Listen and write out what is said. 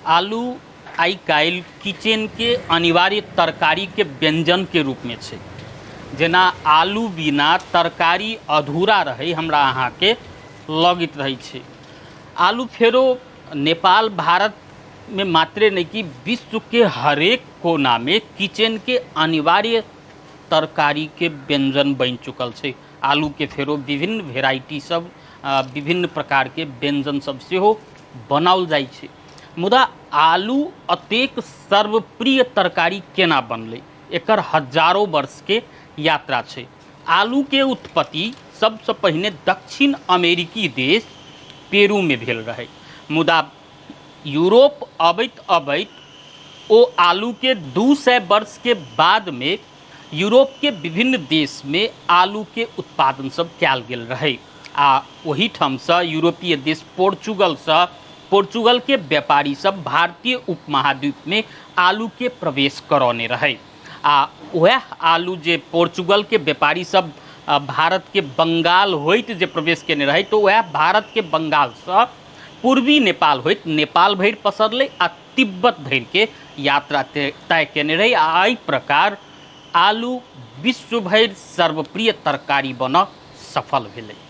आलू आई काल्हि किचन के अनिवार्य तरकारी के व्यंजन के रूप में छै। जेना आलू बिना तरकारी अधूरा रहे हमरा अहाँ के लगैत रहे छै। आलू फेरो नेपाल भारत में मात्रे नहीं कि विश्व के हरेक कोना में किचन के अनिवार्य तरकारी के व्यंजन बन चुकल छै। आलू के फेरो विभिन्न वेराइटी सब विभिन्न प्रकार के व्यंजन सब सेहो बनाओल जाइ छै। मुदा आलू अतेक सर्वप्रिय तरकारी केना बनलै, एकर हजारों वर्ष के यात्रा छै। आलू के उत्पत्ति सबसे पहिने दक्षिण अमेरिकी देश पेरू में भेल रहे। मुदा यूरोप अबैत अबैत ओ आलू के 200 वर्ष के बाद में यूरोप के विभिन्न देश में आलू के उत्पादन सब कैल गेल रहे। आ वही ठाम से यूरोपीय देश पोर्चुगल के व्यापारी सब भारतीय उपमहाद्वीप में आलू के प्रवेश करौने रहे। आ वह आलू जे पोर्चुगल के व्यापारी सब भारत के बंगाल होइत जे प्रवेश केने रहे, तो वह भारत के बंगाल से पूर्वी नेपाल होइत नेपाल भरि पसरले आ तिब्बत भरि के यात्रा तय केने रहे। आ एहि प्रकार आलू विश्व भरि सर्वप्रिय तरकारी बन सफल भेलै।